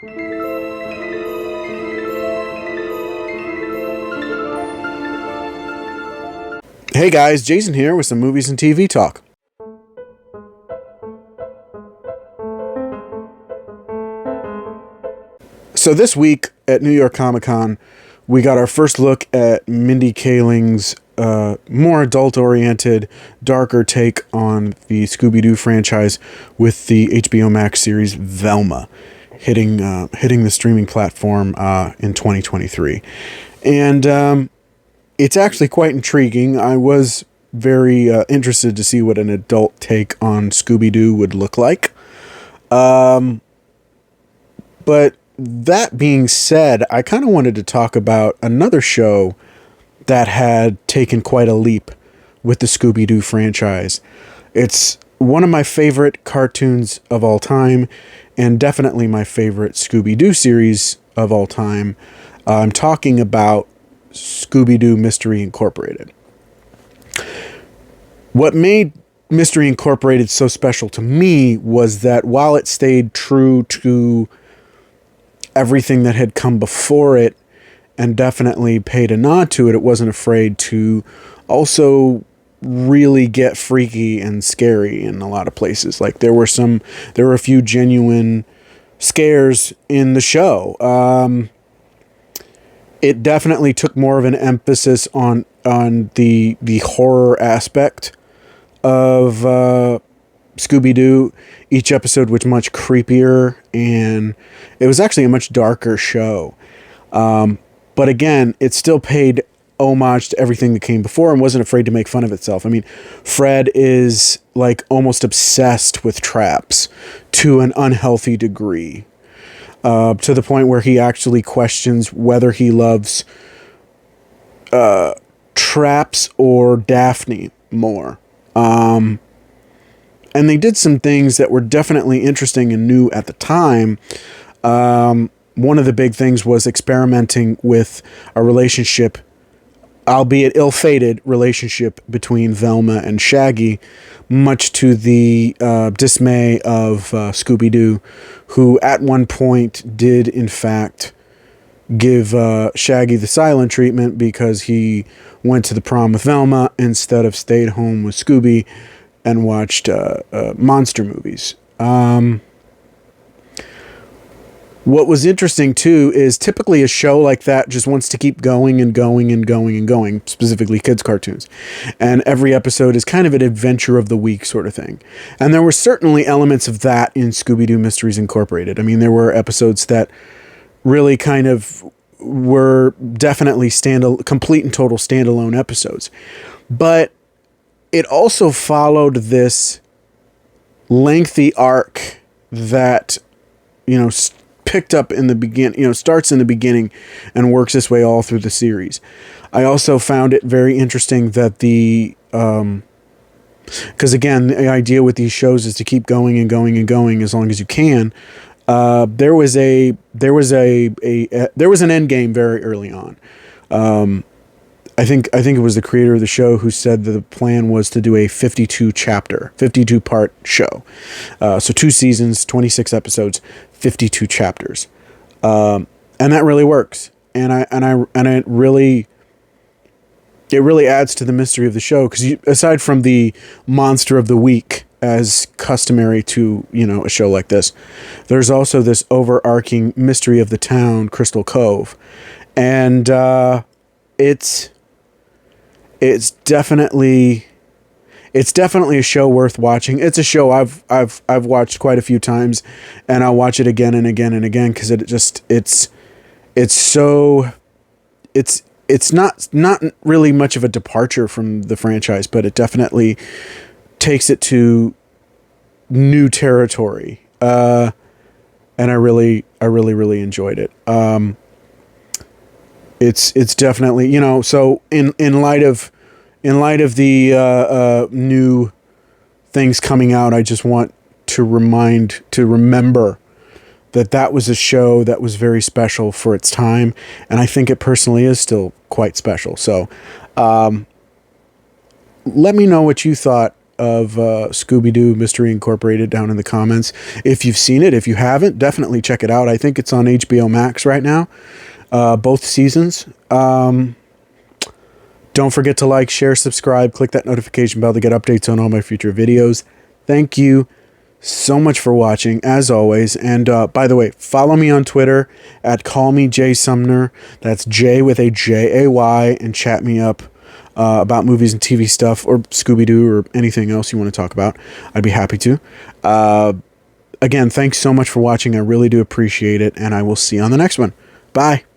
Hey guys, Jason here with some movies and TV talk. So this week at New York Comic Con, we got our first look at Mindy Kaling's more adult-oriented, darker take on the Scooby-Doo franchise with the HBO Max series Velma, hitting the streaming platform in 2023. And it's actually quite intriguing. I was very interested to see what an adult take on Scooby-Doo would look like. But that being said, I kind of wanted to talk about another show that had taken quite a leap with the Scooby-Doo franchise. It's one of my favorite cartoons of all time, and definitely my favorite Scooby-Doo series of all time. I'm talking about Scooby-Doo Mystery Incorporated. What made Mystery Incorporated so special to me was that while it stayed true to everything that had come before it and definitely paid a nod to it, it wasn't afraid to also really get freaky and scary in a lot of places. Like there were a few genuine scares in the show. It definitely took more of an emphasis on the horror aspect of Scooby-Doo. Each episode was much creepier, and it was actually a much darker show. But again, it still paid homage to everything that came before and wasn't afraid to make fun of itself. I mean, Fred is like almost obsessed with traps to an unhealthy degree. To the point where he actually questions whether he loves Traps or Daphne more. And they did some things that were definitely interesting and new at the time. One of the big things was experimenting with a relationship, albeit ill-fated relationship, between Velma and Shaggy, much to the dismay of Scooby-Doo, who at one point did, in fact, give Shaggy the silent treatment because he went to the prom with Velma instead of stayed home with Scooby and watched monster movies. What was interesting, too, is typically a show like that just wants to keep going and going and going and going, specifically kids' cartoons. And every episode is kind of an adventure of the week sort of thing. And there were certainly elements of that in Scooby-Doo Mysteries Incorporated. I mean, there were episodes that really kind of were definitely complete and total standalone episodes. But it also followed this lengthy arc that, picked up in the beginning, starts in the beginning and works its way all through the series. I also found it very interesting that because again, the idea with these shows is to keep going and going and going as long as you can. There was an end game very early on. I think it was the creator of the show who said that the plan was to do a 52 part show. So 2 seasons, 26 episodes, 52 chapters. And that really works. And it really adds to the mystery of the show, because aside from the monster of the week as customary to, a show like this, there's also this overarching mystery of the town, Crystal Cove. And it's definitely a show worth watching. It's a show I've watched quite a few times, and I'll watch it again and again and again, because it's not really much of a departure from the franchise, but it definitely takes it to new territory. And I really enjoyed it. It's definitely, so in light of the new things coming out, I just want to remember that was a show that was very special for its time, and I think it personally is still quite special. So let me know what you thought of Scooby-Doo Mystery Incorporated down in the comments. If you've seen it, if you haven't, definitely check it out. I think it's on HBO Max right now, both seasons. Don't forget to like, share, subscribe, click that notification bell to get updates on all my future videos. Thank you so much for watching, as always. And by the way, follow me on Twitter at callmejsumner. That's J with a J-A-Y, and chat me up about movies and TV stuff, or Scooby-Doo, or anything else you want to talk about. I'd be happy to. Again, thanks so much for watching. I really do appreciate it, and I will see you on the next one. Bye.